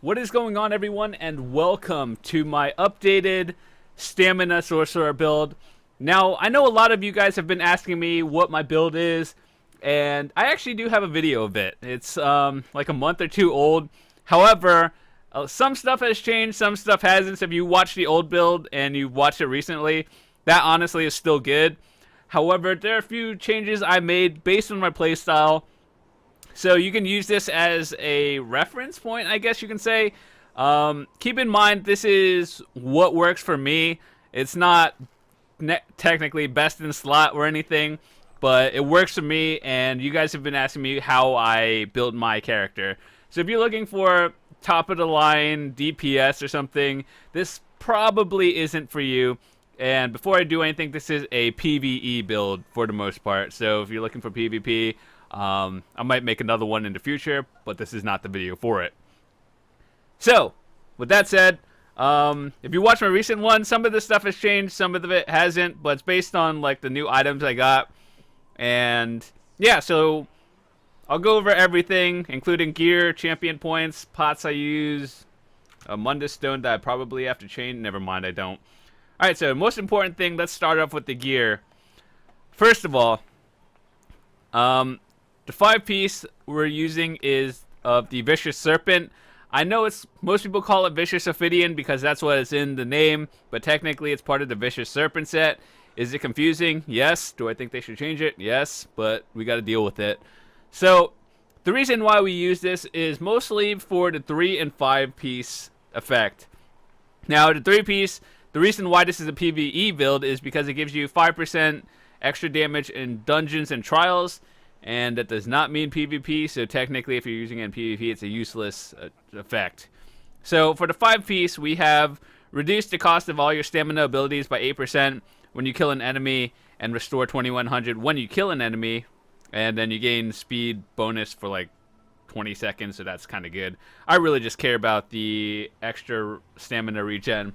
What is going on, everyone, and welcome to my updated Stamina Sorcerer build. Now, I know a lot of you guys have been asking me what my build is, and I actually do have a video of it. It's like a month or two old. However, some stuff has changed, some stuff hasn't. So if you watched the old build and you watched it recently, that honestly is still good. However, there are a few changes I made based on my playstyle. So you can use this as a reference point, I guess you can say. Keep in mind, this is what works for me. It's not technically best in slot or anything, but it works for me, and you guys have been asking me how I build my character. So if you're looking for top-of-the-line DPS or something, this probably isn't for you. And before I do anything, this is a PvE build for the most part. So if you're looking for PvP, I might make another one in the future, but this is not the video for it. So, with that said, if you watch my recent one, some of the stuff has changed, some of it hasn't, but it's based on like the new items I got. And yeah, so I'll go over everything, including gear, champion points, pots I use, a Mundus stone that I probably have to chain. Never mind, I don't. Alright, so most important thing, let's start off with the gear. First of all, the 5-piece we're using is of the Vicious Serpent. I know most people call it Vicious Ophidian because that's what it's in the name, but technically it's part of the Vicious Serpent set. Is it confusing? Yes. Do I think they should change it? Yes, but we got to deal with it. So the reason why we use this is mostly for the 3 and 5-piece effect. Now the 3-piece, the reason why this is a PvE build is because it gives you 5% extra damage in dungeons and trials, and that does not mean PvP, so technically if you're using it in PvP, it's a useless effect. So for the 5-piece, we have reduced the cost of all your stamina abilities by 8% when you kill an enemy, and restore 2100 when you kill an enemy, and then you gain speed bonus for like 20 seconds, so that's kind of good. I really just care about the extra stamina regen.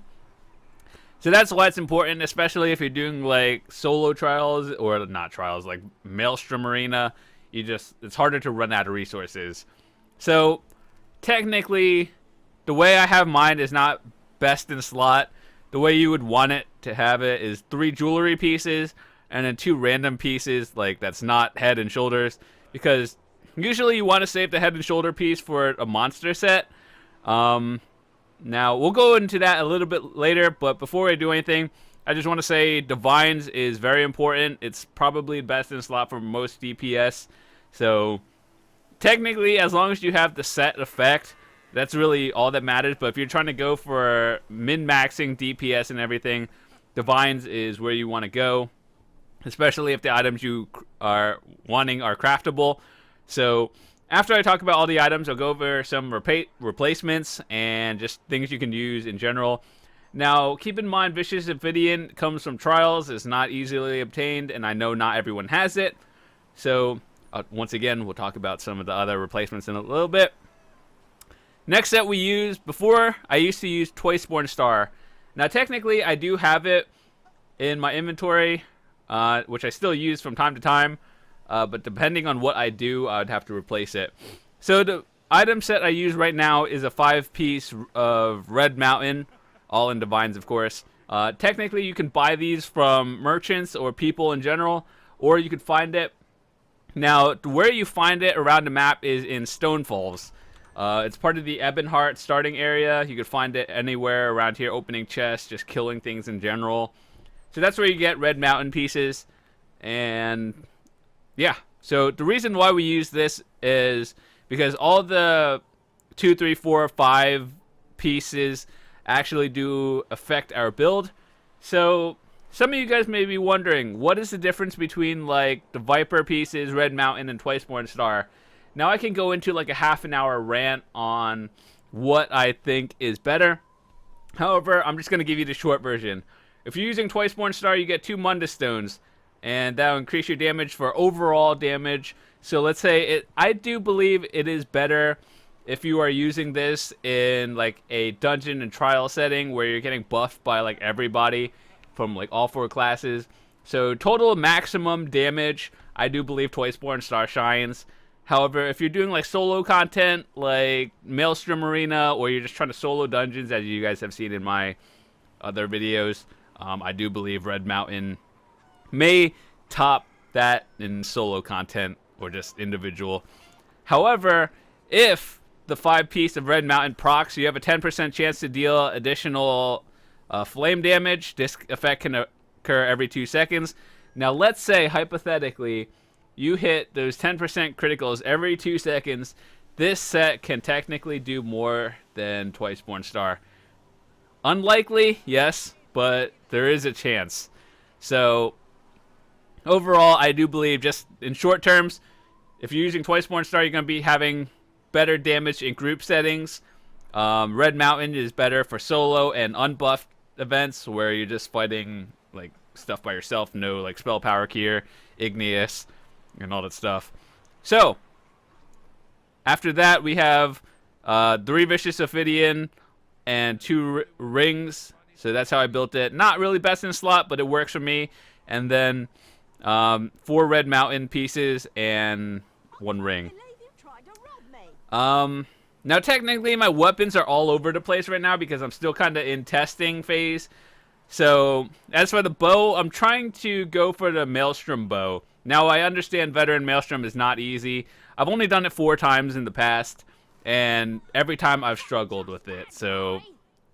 So that's why it's important, especially if you're doing like solo trials, or not trials, like Maelstrom Arena. It's harder to run out of resources. So technically, the way I have mine is not best in slot. The way you would want it to have it is 3 jewelry pieces and then 2 random pieces, like that's not head and shoulders, because usually you want to save the head and shoulder piece for a monster set. Now, we'll go into that a little bit later, but before I do anything, I just want to say Divines is very important. It's probably best in slot for most DPS. So, technically, as long as you have the set effect, that's really all that matters. But if you're trying to go for min-maxing DPS and everything, Divines is where you want to go, especially if the items you are wanting are craftable. So, after I talk about all the items, I'll go over some replacements and just things you can use in general. Now, keep in mind, Vicious Ophidian comes from trials. It's not easily obtained, and I know not everyone has it. So, once again, we'll talk about some of the other replacements in a little bit. Next set we use, before, I used to use Twiceborn Star. Now, technically, I do have it in my inventory, which I still use from time to time. But depending on what I do, I would have to replace it. So the item set I use right now is a 5-piece of Red Mountain, all in Divines, of course. Technically, you can buy these from merchants or people in general, or you could find it. Now, where you find it around the map is in Stonefalls. It's part of the Ebonheart starting area. You could find it anywhere around here, opening chests, just killing things in general. So that's where you get Red Mountain pieces, and yeah, so the reason why we use this is because all the 2, 3, 4, 5 pieces actually do affect our build. So some of you guys may be wondering, what is the difference between like the Viper pieces, Red Mountain, and Twiceborn Star? Now I can go into like a half an hour rant on what I think is better. However, I'm just going to give you the short version. If you're using Twiceborn Star, you get 2 Mundus stones, and that will increase your damage for overall damage. So let's say I do believe it is better if you are using this in like a dungeon and trial setting where you're getting buffed by like everybody from like all 4 classes. So total maximum damage, I do believe Twiceborn Star shines. However, if you're doing like solo content, like Maelstrom Arena, or you're just trying to solo dungeons, as you guys have seen in my other videos, I do believe Red Mountain may top that in solo content or just individual. However, if the 5-piece of Red Mountain procs, you have a 10% chance to deal additional flame damage. This effect can occur every 2 seconds. Now, let's say, hypothetically, you hit those 10% criticals every 2 seconds. This set can technically do more than Twiceborn Star. Unlikely, yes, but there is a chance. So, overall, I do believe, just in short terms, if you're using Twiceborn Star, you're going to be having better damage in group settings. Red Mountain is better for solo and unbuffed events where you're just fighting like stuff by yourself, no like spell power gear, igneous, and all that stuff. So after that, we have 3 Vicious Ophidian and 2 rings. So that's how I built it. Not really best in slot, but it works for me. And then 4 Red Mountain pieces and 1 ring. Now technically my weapons are all over the place right now because I'm still kind of in testing phase. So as for the bow, I'm trying to go for the Maelstrom bow. Now I understand veteran Maelstrom is not easy. I've only done it 4 times in the past, and every time I've struggled with it. So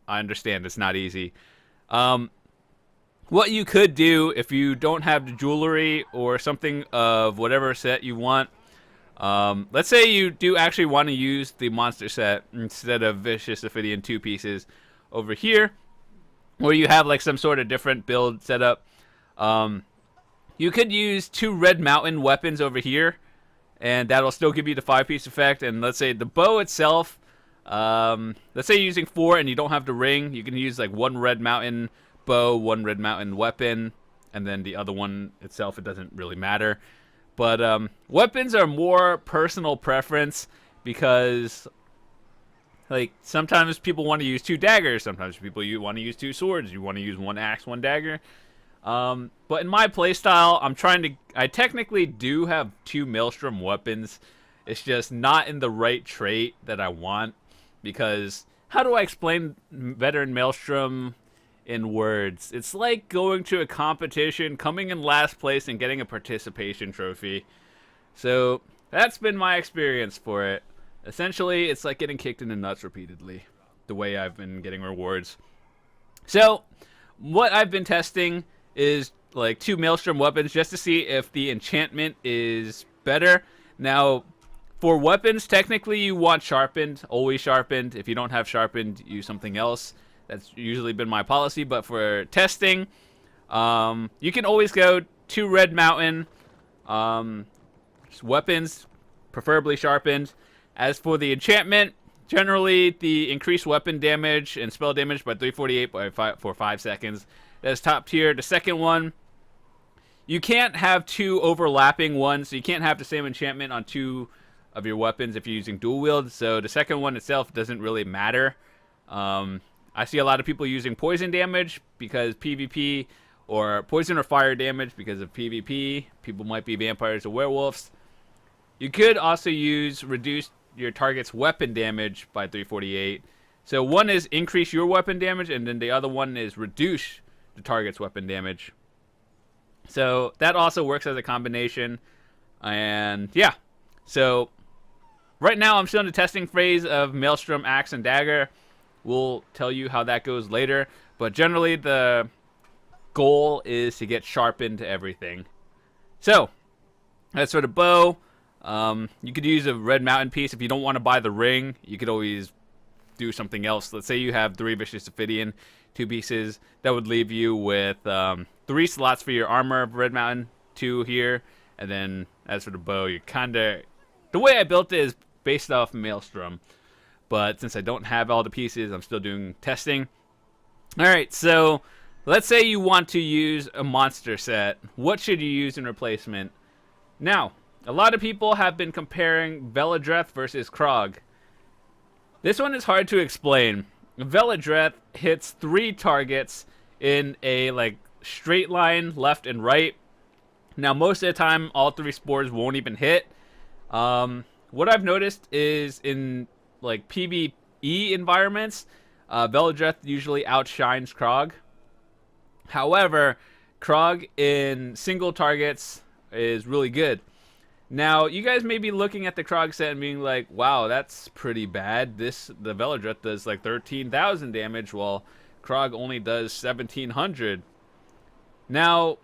I understand it's not easy. What you could do if you don't have the jewelry or something of whatever set you want, let's say you do actually want to use the monster set instead of Vicious Ophidian 2 pieces over here, or you have like some sort of different build setup. You could use 2 Red Mountain weapons over here, and that'll still give you the 5-piece effect. And let's say the bow itself, let's say you're using 4 and you don't have the ring, you can use like 1 Red Mountain bow, 1 Red Mountain weapon, and then the other one itself, it doesn't really matter. But weapons are more personal preference because, like, sometimes people want to use 2 daggers, sometimes people want to use 2 swords, you want to use 1 axe, 1 dagger. But in my playstyle, I technically do have 2 Maelstrom weapons. It's just not in the right trait that I want, because how do I explain veteran Maelstrom in words? It's like going to a competition, coming in last place, and getting a participation trophy. So that's been my experience for it. Essentially, it's like getting kicked in the nuts repeatedly, the way I've been getting rewards. So what I've been testing is like 2 Maelstrom weapons just to see if the enchantment is better. Now, for weapons, technically you want sharpened, always sharpened. If you don't have sharpened, use something else. That's usually been my policy. But for testing, you can always go 2 Red Mountain weapons, preferably sharpened. As for the enchantment, generally the increased weapon damage and spell damage by 348 for 5 seconds. That's top tier. The second one, you can't have 2 overlapping ones, so you can't have the same enchantment on 2 of your weapons if you're using dual wield. So the second one itself doesn't really matter. I see a lot of people using poison damage because PvP, or poison or fire damage because of PvP. People might be vampires or werewolves. You could also reduce your target's weapon damage by 348. So one is increase your weapon damage, and then the other one is reduce the target's weapon damage. So that also works as a combination. And yeah, so right now I'm still in the testing phase of Maelstrom Axe and Dagger. We'll tell you how that goes later, but generally the goal is to get sharpened to everything. So as for the bow, you could use a Red Mountain piece. If you don't want to buy the ring, you could always do something else. Let's say you have 3 Vicious Ophidian, 2 pieces. That would leave you with 3 slots for your armor of Red Mountain, 2 here. And then as for the bow, you the way I built it is based off Maelstrom. But since I don't have all the pieces, I'm still doing testing. Alright, so let's say you want to use a monster set. What should you use in replacement? Now, a lot of people have been comparing Veladreth versus Krog. This one is hard to explain. Veladreth hits 3 targets in a straight line, left and right. Now, most of the time, all 3 spores won't even hit. What I've noticed is in like PvE environments, Veladreth usually outshines Krog. However, Krog in single targets is really good. Now, you guys may be looking at the Krog set and being like, wow, that's pretty bad. The Veladreth does like 13,000 damage, while Krog only does 1,700. Now,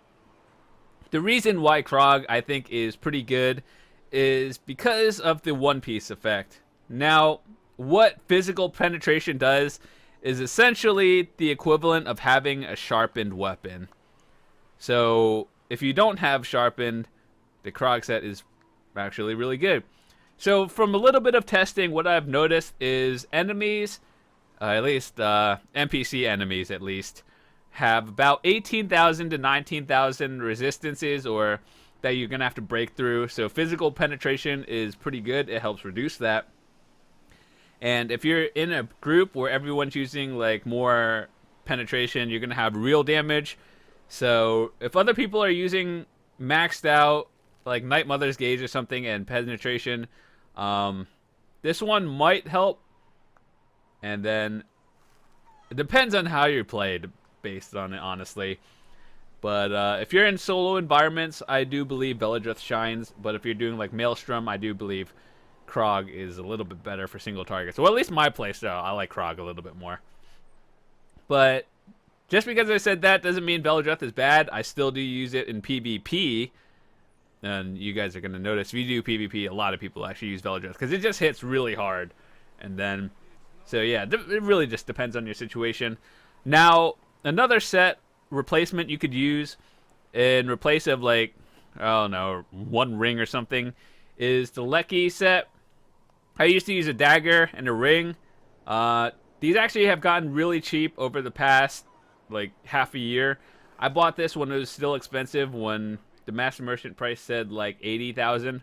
the reason why Krog, I think, is pretty good is because of the One Piece effect. Now, what physical penetration does is essentially the equivalent of having a sharpened weapon. So, if you don't have sharpened, the Krog set is actually really good. So, from a little bit of testing, what I've noticed is enemies, at least NPC enemies at least, have about 18,000 to 19,000 resistances, or that you're going to have to break through. So physical penetration is pretty good. It helps reduce that. And if you're in a group where everyone's using like more penetration, you're going to have real damage. So if other people are using maxed out like Night Mother's Gauge or something and penetration, this one might help. And then it depends on how you're played based on it, honestly. But if you're in solo environments, I do believe Veladreth shines. But if you're doing like Maelstrom, I do believe Krog is a little bit better for single targets. Well, at least my playstyle, I like Krog a little bit more. But just because I said that doesn't mean Veladreth is bad. I still do use it in PvP. And you guys are going to notice, if you do PvP, a lot of people actually use Veladreth, because it just hits really hard. And then, so yeah, it really just depends on your situation. Now, another set replacement you could use in replace of like, I don't know, one ring or something is the Lecky set. I used to use a dagger and a ring. These actually have gotten really cheap over the past like half a year. I bought this when it was still expensive, when the Master Merchant price said like 80,000,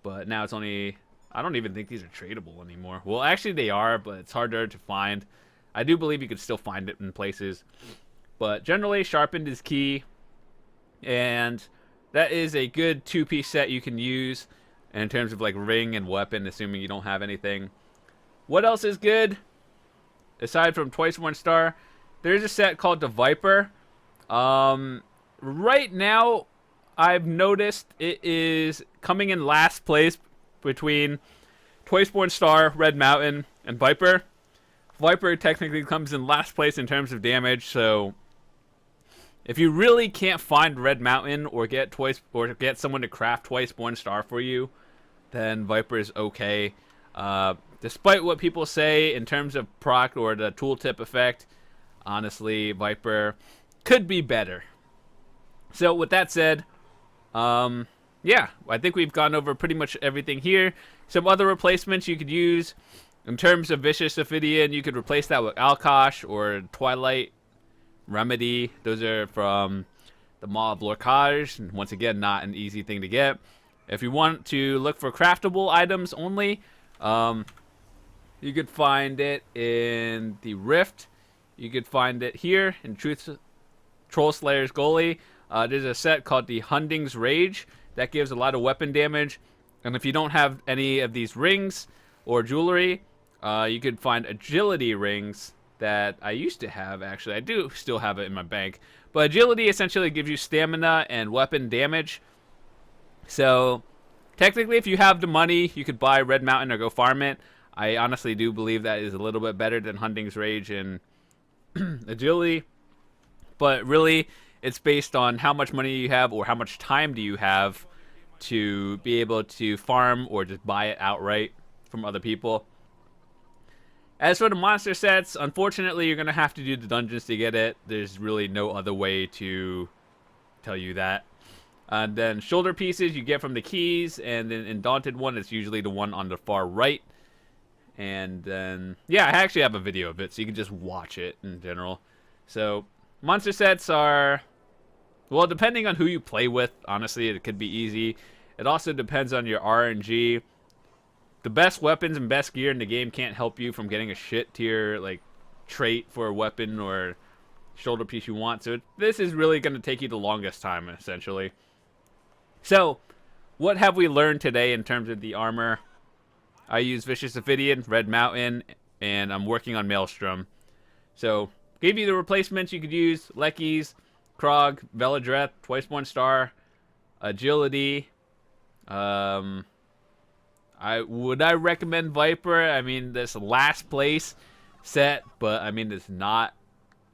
but now it's only, I don't even think these are tradable anymore. Well, actually they are, but it's harder to find. I do believe you could still find it in places. But generally, sharpened is key. And that is a good two-piece set you can use in terms of like ring and weapon, assuming you don't have anything. What else is good? Aside from Twice One Star, there's a set called the Viper. Right now, I've noticed it is coming in last place between Twiceborn Star, Red Mountain, and Viper. Viper technically comes in last place in terms of damage, so if you really can't find Red Mountain or get someone to craft Twiceborn Star for you, then Viper is okay. Despite what people say in terms of proc or the tooltip effect, honestly, Viper could be better. So with that said, yeah, I think we've gone over pretty much everything here. Some other replacements you could use. In terms of Vicious Ophidian, you could replace that with Alkosh or Twilight Remedy. Those are from the Maw of Lorcage. Once again, not an easy thing to get. If you want to look for craftable items only, you could find it in the Rift. You could find it here in Troll Slayer's Goalie. There's a set called the Hunding's Rage that gives a lot of weapon damage. And if you don't have any of these rings or jewelry, you could find agility rings that I used to have, actually. I do still have it in my bank. But agility essentially gives you stamina and weapon damage. So, technically, if you have the money, you could buy Red Mountain or go farm it. I honestly do believe that is a little bit better than Hunting's Rage and agility. But really, it's based on how much money you have or how much time do you have to be able to farm or just buy it outright from other people. As for the monster sets, unfortunately, you're going to have to do the dungeons to get it. There's really no other way to tell you that. And then shoulder pieces you get from the keys, and then in Daunted one, it's usually the one on the far right. And then, yeah, I actually have a video of it, so you can just watch it in general. So, monster sets are, well, depending on who you play with, honestly, it could be easy. It also depends on your RNG. The best weapons and best gear in the game can't help you from getting a shit tier like trait for a weapon or shoulder piece you want. So this is really going to take you the longest time, essentially. So what have we learned today in terms of the armor? I use Vicious Ophidian, Red Mountain, and I'm working on Maelstrom. So, gave you the replacements you could use: Leckies, Krog, Veladreth, twice 1-star, Agility. Would I recommend Viper? I mean, this last place set, but I mean, it's not.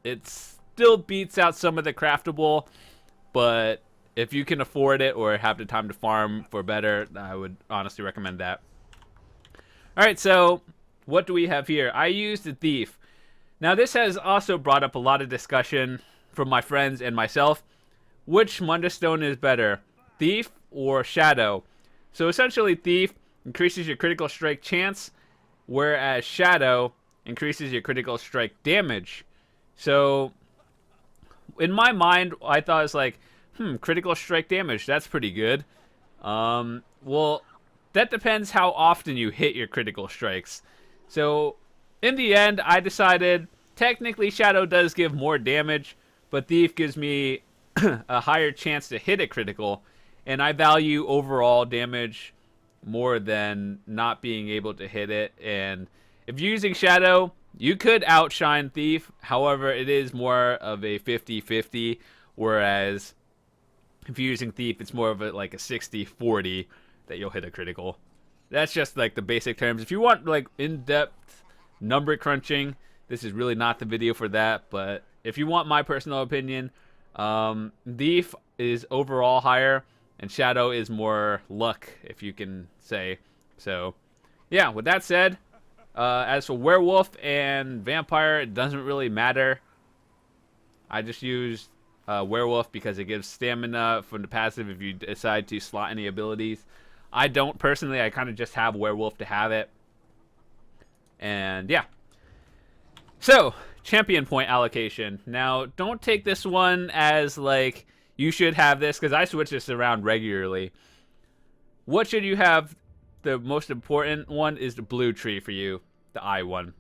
It still beats out some of the craftable, but if you can afford it or have the time to farm for better, I would honestly recommend that. All right, so what do we have here? I used the Thief. Now, this has also brought up a lot of discussion from my friends and myself. Which Mundus stone is better, Thief or Shadow? So essentially, Thief increases your critical strike chance, whereas Shadow increases your critical strike damage. So, in my mind, I thought it was like, critical strike damage, that's pretty good. Well, that depends how often you hit your critical strikes. So, in the end, I decided, technically Shadow does give more damage, but Thief gives me a higher chance to hit a critical, and I value overall damage more than not being able to hit it. And if you're using Shadow, you could outshine Thief. However, it is more of a 50-50, whereas if you're using Thief, it's more of a 60-40 that you'll hit a critical. That's just like the basic terms. If you want like in-depth number crunching, this is really not the video for that. But if you want my personal opinion, Thief is overall higher, and Shadow is more luck, if you can say. So, yeah, with that said, as for Werewolf and Vampire, it doesn't really matter. I just use Werewolf because it gives stamina from the passive if you decide to slot any abilities. I don't personally. I kind of just have Werewolf to have it. And, yeah. So, champion point allocation. Now, don't take this one as, like, you should have this, because I switch this around regularly. What should you have? The most important one is the blue tree for you, the I one.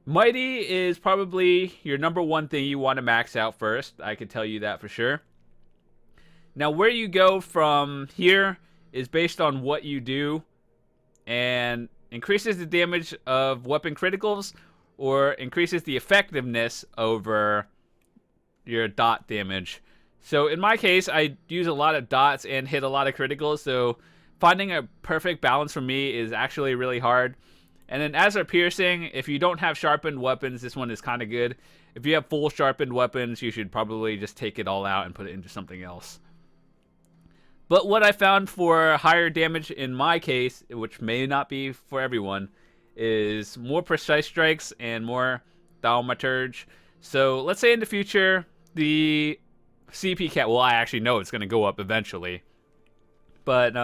Mighty is probably your number one thing you want to max out first. I can tell you that for sure. Now, where you go from here is based on what you do, and increases the damage of weapon criticals or increases the effectiveness over your dot damage. So in my case, I use a lot of dots and hit a lot of criticals, so finding a perfect balance for me is actually really hard. And then as for piercing, if you don't have sharpened weapons, this one is kind of good. If you have full sharpened weapons, you should probably just take it all out and put it into something else. But what I found for higher damage in my case, which may not be for everyone, is more precise strikes and more thaumaturge. So let's say in the future, the CP cap, well, I actually know it's going to go up eventually. But,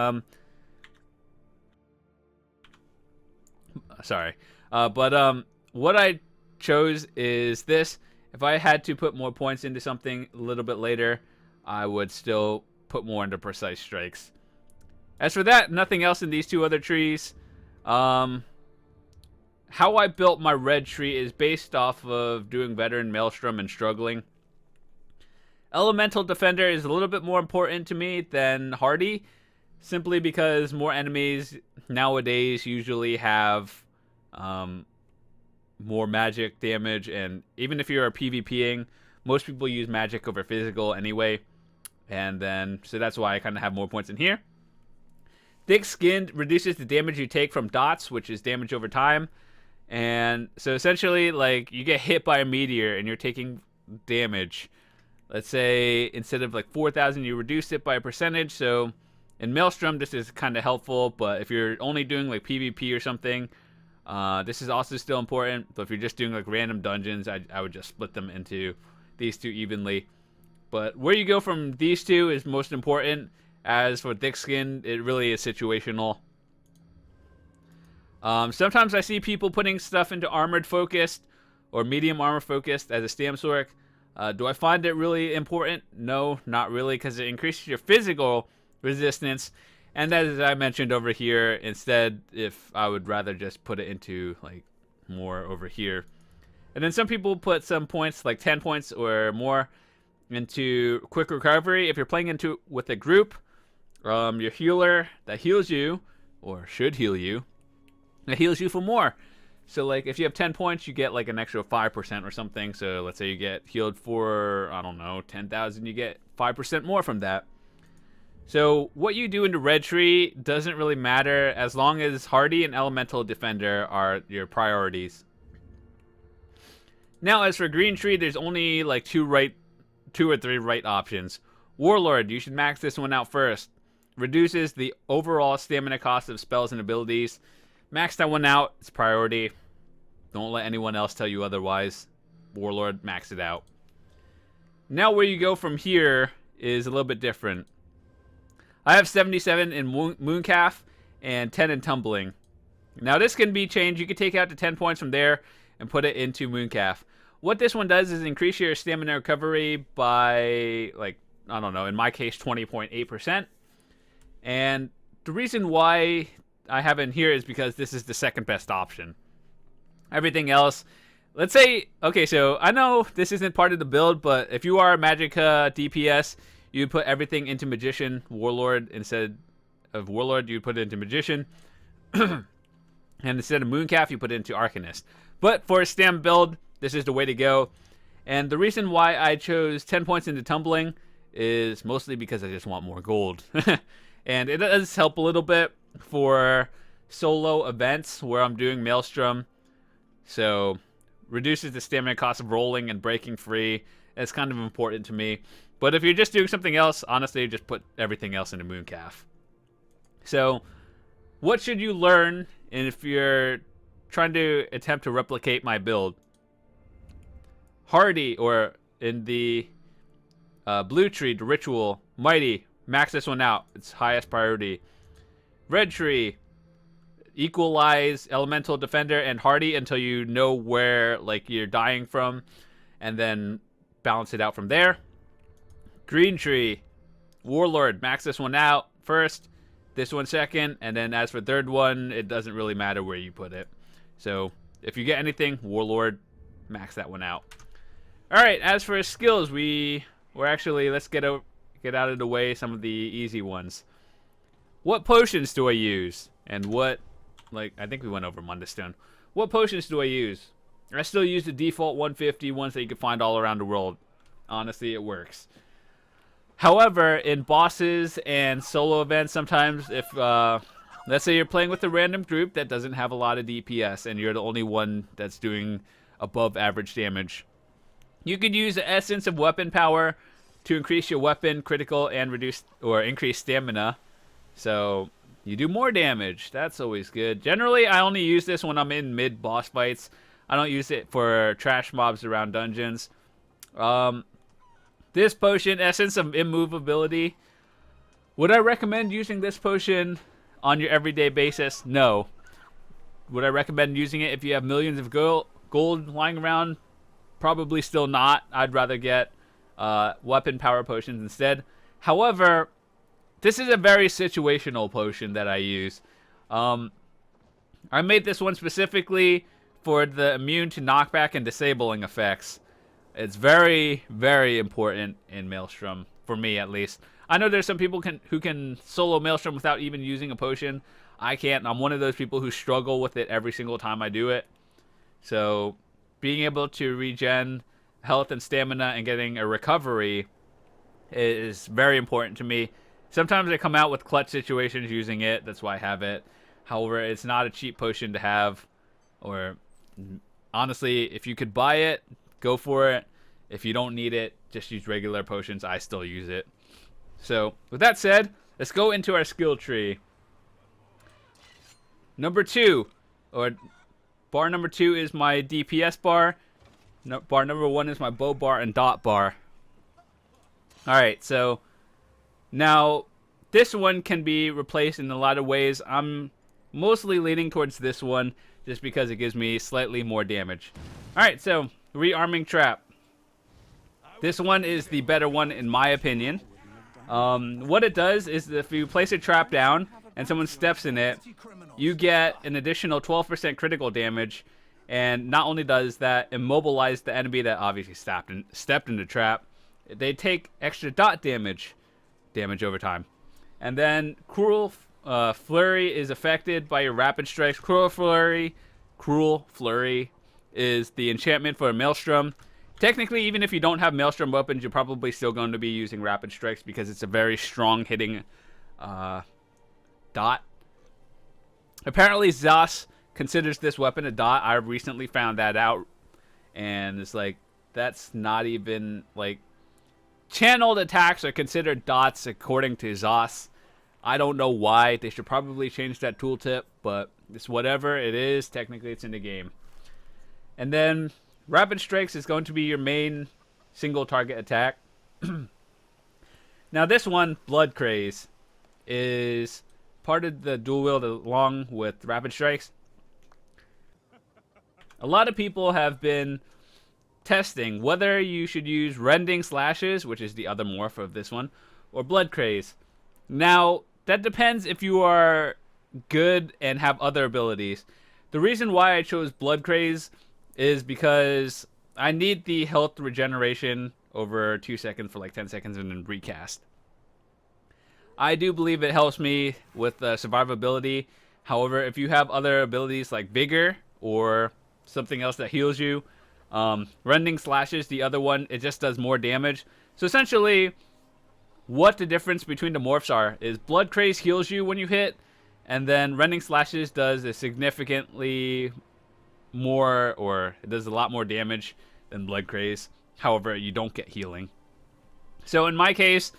what I chose is this. If I had to put more points into something a little bit later, I would still put more into precise strikes. As for that, nothing else in these two other trees. How I built my red tree is based off of doing better in Maelstrom and struggling. Elemental Defender is a little bit more important to me than Hardy, simply because more enemies nowadays usually have more magic damage, and even if you're PvPing, most people use magic over physical anyway, and then so that's why I kind of have more points in here. Thick Skin reduces the damage you take from dots, which is damage over time, and so essentially, like, you get hit by a meteor and you're taking damage. Let's say instead of like 4,000, you reduce it by a percentage. So in Maelstrom, this is kind of helpful, but if you're only doing like PvP or something, this is also still important. But if you're just doing like random dungeons, I would just split them into these two evenly. But where you go from these two is most important. As for Thick Skin, it really is situational. Sometimes I see people putting stuff into Armored Focused or Medium Armor Focused as a Stamsork. Do I find it really important? No, not really, because it increases your physical resistance. And as I mentioned over here, instead, if I would rather just put it into like more over here. And then some people put some points, like 10 points or more, into Quick Recovery. If you're playing with a group, Your healer that heals you, or should heal you, that heals you for more. So like if you have 10 points, you get like an extra 5% or something. So let's say you get healed for, I don't know, 10,000, you get 5% more from that. So what you do in the red tree doesn't really matter as long as Hardy and Elemental Defender are your priorities. Now as for green tree, there's only like two or three right options. Warlord, you should max this one out first. Reduces the overall stamina cost of spells and abilities. Max that one out, it's priority. Don't let anyone else tell you otherwise. Warlord, max it out. Now where you go from here is a little bit different. I have 77 in Mooncalf and 10 in Tumbling. Now this can be changed. You can take out the 10 points from there and put it into Mooncalf. What this one does is increase your stamina recovery by, like, I don't know, in my case, 20.8%. And the reason why I have it in here is because this is the second best option. Everything else, let's say, okay, so I know this isn't part of the build, but if you are a Magicka DPS, you put everything into Magician, Warlord. Instead of Warlord, you put it into Magician. And instead of Mooncalf, you put it into Arcanist. But for a stam build, this is the way to go. And the reason why I chose 10 points into Tumbling is mostly because I just want more gold. And it does help a little bit for solo events where I'm doing Maelstrom. So reduces the stamina cost of rolling and breaking free. It's kind of important to me. But if you're just doing something else, honestly, just put everything else into Mooncalf. So what should you learn if you're trying to attempt to replicate my build? Hardy, or in the blue tree, the ritual, Mighty, max this one out. It's highest priority. Red tree, equalize Elemental Defender and Hardy until you know where like you're dying from, and then balance it out from there. Green tree, Warlord, max this one out first, this one second, and then as for third one, it doesn't really matter where you put it. So if you get anything, Warlord, max that one out. All right, as for skills, we're actually, let's get out of the way some of the easy ones. What potions do I use? And what, like, I think we went over Mundus Stone. What potions do I use? I still use the default 150 ones that you can find all around the world. Honestly, it works. However, in bosses and solo events, sometimes if, let's say you're playing with a random group that doesn't have a lot of DPS and you're the only one that's doing above average damage, you could use the Essence of Weapon Power to increase your weapon critical and reduce or increase stamina. So you do more damage. That's always good. Generally, I only use this when I'm in mid-boss fights. I don't use it for trash mobs around dungeons. This potion, Essence of Immovability. Would I recommend using this potion on your everyday basis? No. Would I recommend using it if you have millions of gold lying around? Probably still not. I'd rather get weapon power potions instead. However, this is a very situational potion that I use. I made this one specifically for the immune to knockback and disabling effects. It's very, very important in Maelstrom, for me at least. I know there's some people who can solo Maelstrom without even using a potion. I can't. I'm one of those people who struggle with it every single time I do it. So being able to regen health and stamina and getting a recovery is very important to me. Sometimes I come out with clutch situations using it. That's why I have it. However, it's not a cheap potion to have. Or honestly, if you could buy it, go for it. If you don't need it, just use regular potions. I still use it. So with that said, let's go into our skill tree. Number 2, or bar number 2 is my DPS bar. Bar number 1 is my bow bar and dot bar. Alright, so now this one can be replaced in a lot of ways. I'm mostly leaning towards this one just because it gives me slightly more damage. Alright, so rearming trap. This one is the better one in my opinion. What it does is if you place a trap down and someone steps in it, you get an additional 12% critical damage. And not only does that immobilize the enemy that obviously stepped in the trap, they take extra dot damage over time. And then Cruel Flurry is affected by your rapid strikes. Cruel Flurry is the enchantment for a Maelstrom. Technically, even if you don't have Maelstrom weapons, you're probably still going to be using rapid strikes because it's a very strong hitting dot. Apparently, Zos considers this weapon a dot. I recently found that out, and it's like, that's not even, like, channeled attacks are considered dots according to Zos. I don't know why. They should probably change that tooltip, but it's whatever it is. Technically, it's in the game. And then Rapid Strikes is going to be your main single target attack. Now this one, Blood Craze, is part of the dual wield along with Rapid Strikes. A lot of people have been testing whether you should use Rending Slashes, which is the other morph of this one, or Blood Craze. Now, that depends if you are good and have other abilities. The reason why I chose Blood Craze is because I need the health regeneration over 2 seconds for like 10 seconds and then recast. I do believe it helps me with survivability. However, if you have other abilities like Vigor or something else that heals you, Rending Slashes, the other one, it just does more damage. So essentially, what the difference between the morphs are is Blood Craze heals you when you hit, and then Rending Slashes does a significantly more, or it does a lot more damage than Blood Craze. However, you don't get healing. So in my case,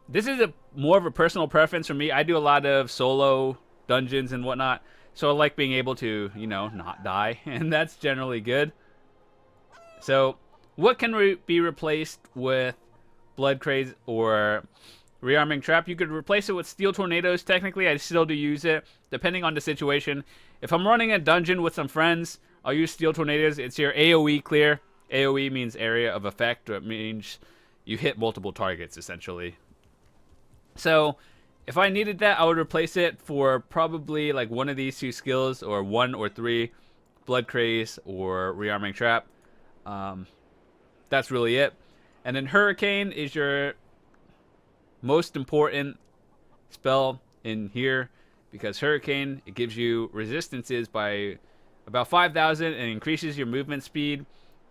this is more of a personal preference for me. I do a lot of solo dungeons and whatnot, so I like being able to, you know, not die, and that's generally good. So what can be replaced with Blood Craze or Rearming Trap? You could replace it with Steel Tornadoes. Technically, I still do use it, depending on the situation. If I'm running a dungeon with some friends, I'll use Steel Tornadoes. It's your AoE clear. AoE means area of effect, or it means you hit multiple targets, essentially. So if I needed that, I would replace it for probably like one of these two skills, or 1 or 3, Blood Craze or Rearming Trap. That's really it. And then Hurricane is your most important spell in here, because Hurricane, it gives you resistances by about 5,000 and increases your movement speed,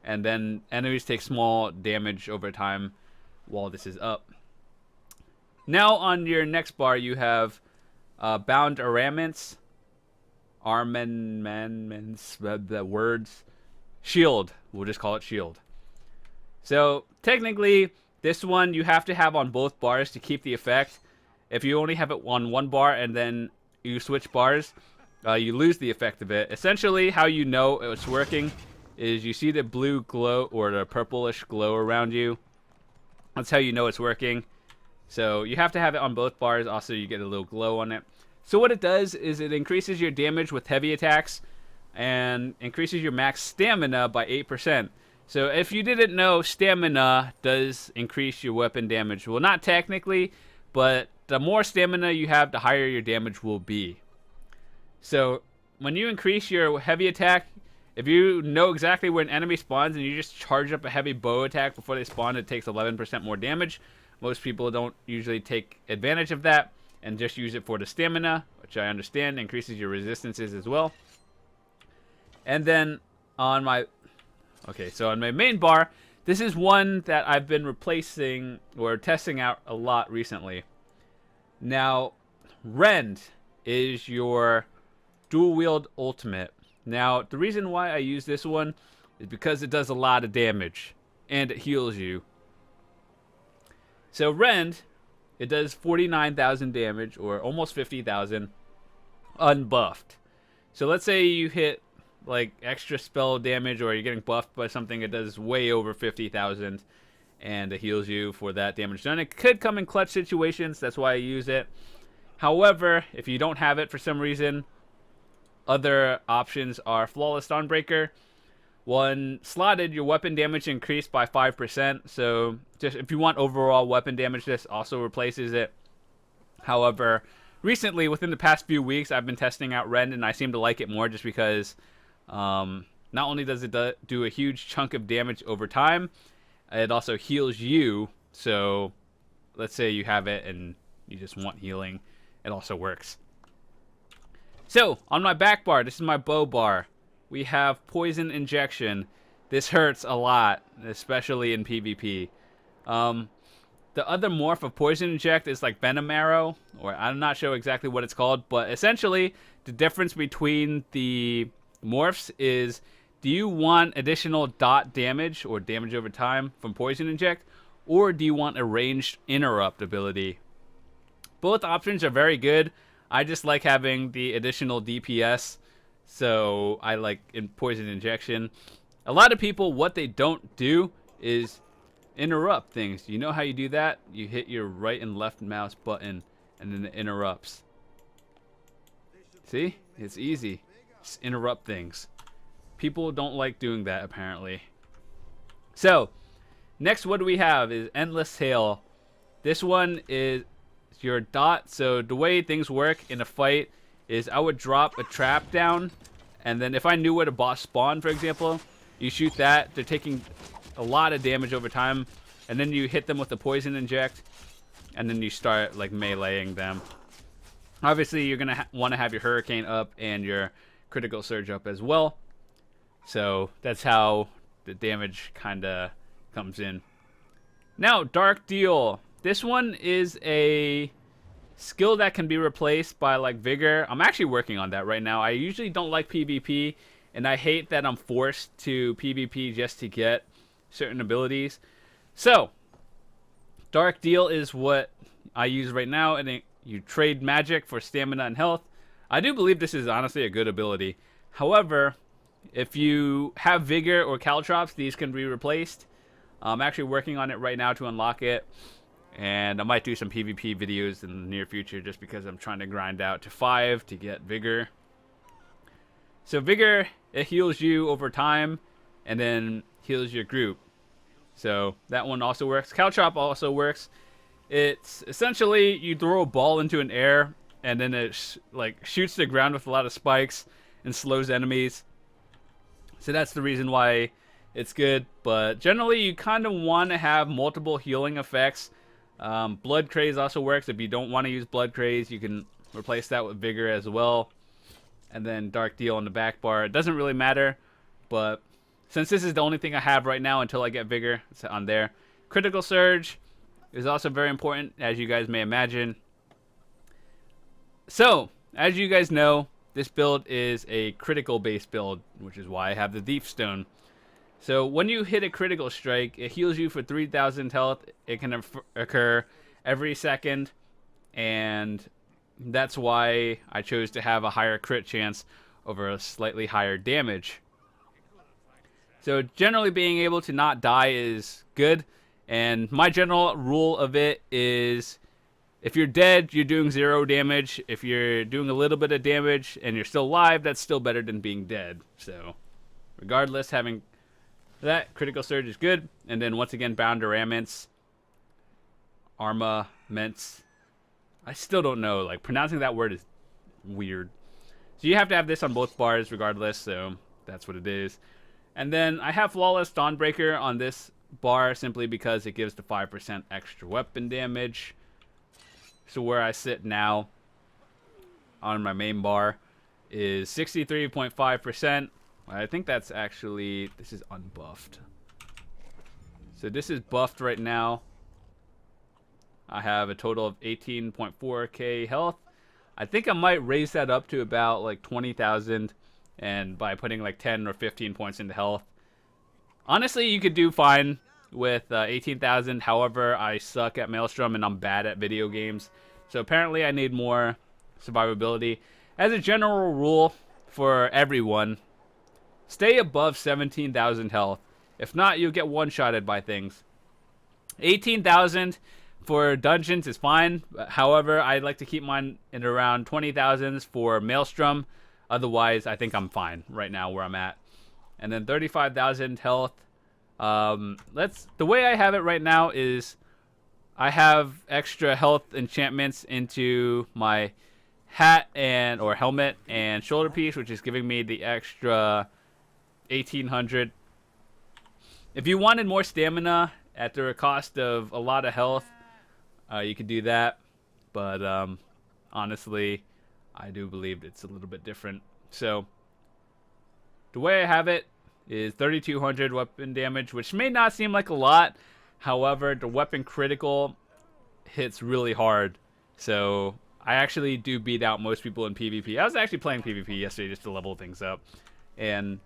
and then enemies take small damage over time while this is up. Now on your next bar you have Bound Armaments, the words, Shield, we'll just call it Shield. So technically this one you have to have on both bars to keep the effect. If you only have it on one bar and then you switch bars, you lose the effect of it. Essentially how you know it's working is you see the blue glow or the purplish glow around you. That's how you know it's working. So you have to have it on both bars. Also, you get a little glow on it. So what it does is it increases your damage with heavy attacks and increases your max stamina by 8%. So if you didn't know, stamina does increase your weapon damage. Well, not technically, but the more stamina you have, the higher your damage will be. So when you increase your heavy attack, if you know exactly where an enemy spawns and you just charge up a heavy bow attack before they spawn, it takes 11% more damage. Most people don't usually take advantage of that and just use it for the stamina, which I understand increases your resistances as well. And then on my on my main bar, this is one that I've been replacing or testing out a lot recently. Now, Rend is your dual wield ultimate. Now, the reason why I use this one is because it does a lot of damage and it heals you. So Rend, it does 49,000 damage, or almost 50,000, unbuffed. So let's say you hit like extra spell damage, or you're getting buffed by something, it does way over 50,000, and it heals you for that damage done. It could come in clutch situations, that's why I use it. However, if you don't have it for some reason, other options are Flawless Dawnbreaker. When slotted, your weapon damage increased by 5%. So just if you want overall weapon damage, this also replaces it. However, recently, within the past few weeks, I've been testing out Rend, and I seem to like it more just because not only does it do a huge chunk of damage over time, it also heals you. So let's say you have it and you just want healing, it also works. So, on my back bar, this is my bow bar. We have Poison Injection. This hurts a lot, especially in PvP. The other morph of Poison Inject is like Venom Arrow, or I'm not sure exactly what it's called, but essentially the difference between the morphs is, do you want additional dot damage or damage over time from Poison Inject, or do you want a ranged interrupt ability? Both options are very good. I just like having the additional DPS, so I like in Poison Injection. A lot of people, what they don't do is interrupt things. You know how you do that? You hit your right and left mouse button, and then it interrupts. See? It's easy. Just interrupt things. People don't like doing that, apparently. So, next what do we have is Endless Hail. This one is your dot. So the way things work in a fight is I would drop a trap down, and then if I knew where the boss spawned, for example, you shoot that. They're taking a lot of damage over time, and then you hit them with the Poison Inject, and then you start like meleeing them. Obviously, you're gonna want to have your Hurricane up and your Critical Surge up as well. So that's how the damage kind of comes in. Now, Dark Deal. This one is a skill that can be replaced by like Vigor. I'm actually working on that right now. I usually don't like PvP, and I hate that I'm forced to PvP just to get certain abilities. So, Dark Deal is what I use right now, and you trade magic for stamina and health. I do believe this is honestly a good ability. However, if you have Vigor or Caltrops, these can be replaced. I'm actually working on it right now to unlock it, and I might do some PvP videos in the near future just because I'm trying to grind out to 5 to get Vigor. So Vigor, it heals you over time and then heals your group. So that one also works. Caltrop also works. It's essentially you throw a ball into an air and then it like shoots the ground with a lot of spikes and slows enemies. So that's the reason why it's good. But generally you kind of want to have multiple healing effects. Blood Craze also works. If you don't want to use Blood Craze, you can replace that with Vigor as well. And then Dark Deal on the back bar. It doesn't really matter, but since this is the only thing I have right now until I get Vigor, it's on there. Critical Surge is also very important, as you guys may imagine. So, as you guys know, this build is a critical based build, which is why I have the Thief Stone. So when you hit a critical strike, it heals you for 3,000 health. It can occur every second, and that's why I chose to have a higher crit chance over a slightly higher damage. So generally being able to not die is good, and my general rule of it is if you're dead, you're doing 0 damage. If you're doing a little bit of damage and you're still alive, that's still better than being dead. So regardless, having that Critical Surge is good. And then once again, Boundaraments, Armaments. I still don't know. Like, pronouncing that word is weird. So you have to have this on both bars regardless, so that's what it is. And then I have Flawless Dawnbreaker on this bar simply because it gives the 5% extra weapon damage. So where I sit now on my main bar is 63.5%. I think that's actually, this is unbuffed. So this is buffed right now. I have a total of 18.4k health. I think I might raise that up to about like 20,000, and by putting like 10 or 15 points into health. Honestly, you could do fine with 18,000. However, I suck at Maelstrom and I'm bad at video games. So apparently I need more survivability. As a general rule for everyone, stay above 17,000 health. If not, you'll get one-shotted by things. 18,000 for dungeons is fine. However, I like to keep mine in around 20,000s for Maelstrom. Otherwise, I think I'm fine right now where I'm at. And then 35,000 health. The way I have it right now is I have extra health enchantments into my hat or helmet and shoulder piece, which is giving me the extra 1,800. If you wanted more stamina at the cost of a lot of health, you could do that. but honestly, I do believe it's a little bit different. So the way I have it is 3200 weapon damage, which may not seem like a lot. However, the weapon critical hits really hard. So I actually do beat out most people in PvP. I was actually playing PvP yesterday just to level things up. And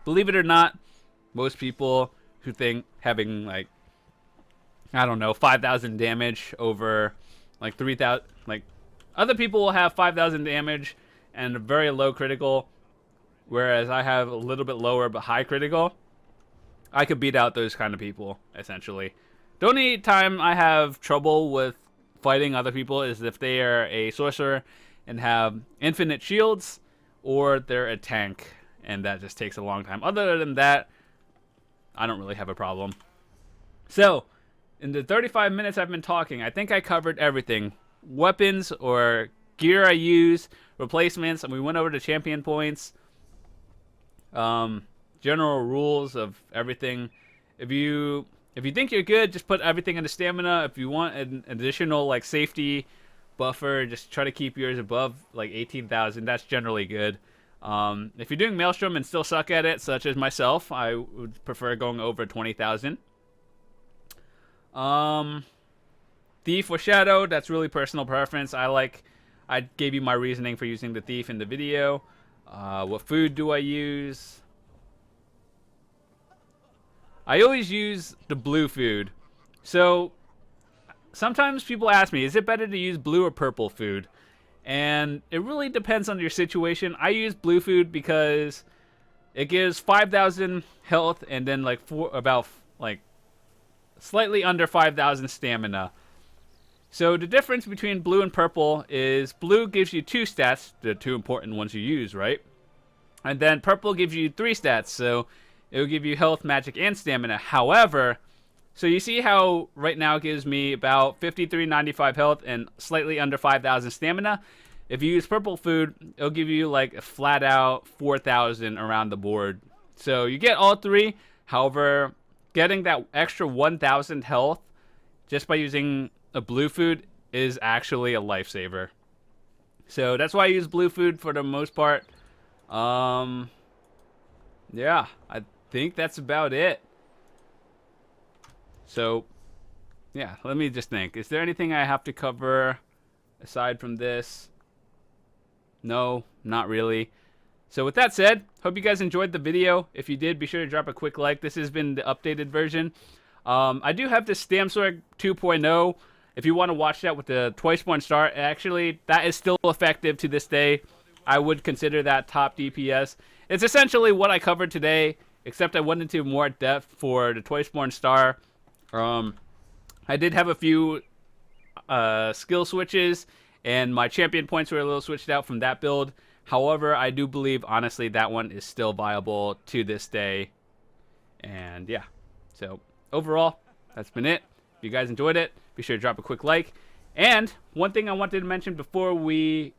believe it or not, most people who think having like, I don't know, 5,000 damage over like 3,000, like other people will have 5,000 damage and a very low critical, whereas I have a little bit lower but high critical. I could beat out those kind of people, essentially. The only time I have trouble with fighting other people is if they are a sorcerer and have infinite shields, or they're a tank, and that just takes a long time. Other than that, I don't really have a problem. So, in the 35 minutes I've been talking, I think I covered everything. Weapons or gear I use, replacements, and we went over the champion points. General rules of everything. If you think you're good, just put everything into stamina. If you want an additional like safety buffer, just try to keep yours above like 18,000. That's generally good. If you're doing Maelstrom and still suck at it, such as myself, I would prefer going over 20,000. Thief or Shadow, that's really personal preference. I gave you my reasoning for using the Thief in the video. What food do I use? I always use the blue food. So sometimes people ask me, is it better to use blue or purple food? And it really depends on your situation. I use blue food because it gives 5,000 health and then like slightly under 5,000 stamina. So the difference between blue and purple is blue gives you 2 stats, the 2 important ones you use, right? And then purple gives you 3 stats, so it will give you health, magic, and stamina. However, so you see how right now it gives me about 5395 health and slightly under 5,000 stamina. If you use purple food, it'll give you like a flat out 4,000 around the board. So you get all 3. However, getting that extra 1,000 health just by using a blue food is actually a lifesaver. So that's why I use blue food for the most part. Yeah, I think that's about it. So, yeah, let me just think. Is there anything I have to cover aside from this? No, not really. So with that said, hope you guys enjoyed the video. If you did, be sure to drop a quick like. This has been the updated version. I do have the Stamsword 2.0. If you want to watch that with the Twiceborn Star, actually, that is still effective to this day. I would consider that top DPS. It's essentially what I covered today, except I went into more depth for the Twiceborn Star. I did have a few skill switches, and my champion points were a little switched out from that build. However, I do believe, honestly, that one is still viable to this day. And yeah, so overall, that's been it. If you guys enjoyed it, be sure to drop a quick like. And one thing I wanted to mention before we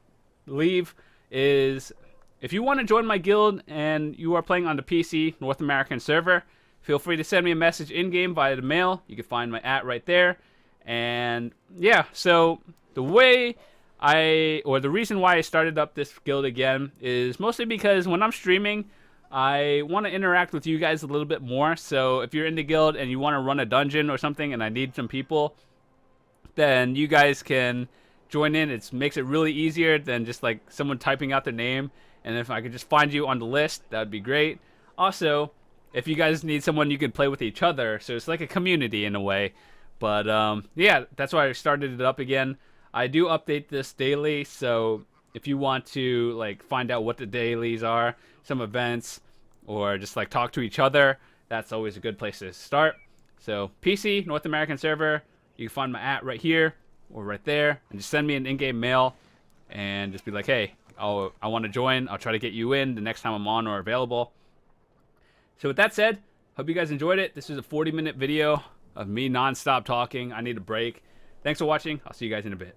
leave is if you want to join my guild and you are playing on the PC North American server, feel free to send me a message in-game via the mail. You can find my @ right there. And yeah, so the reason why I started up this guild again is mostly because when I'm streaming, I want to interact with you guys a little bit more. So if you're in the guild and you want to run a dungeon or something and I need some people, then you guys can join in. It makes it really easier than just like someone typing out their name. And if I could just find you on the list, that would be great. Also, if you guys need someone, you can play with each other. So it's like a community in a way. But yeah, that's why I started it up again. I do update this daily, so if you want to like find out what the dailies are, some events, or just like talk to each other, that's always a good place to start. So PC North American server, you can find my @ right here or right there, and just send me an in-game mail and just be like, hey, I want to join. I'll try to get you in the next time I'm on or available. So with that said, hope you guys enjoyed it. This is a 40-minute video of me non-stop talking. I need a break. Thanks for watching. I'll see you guys in a bit.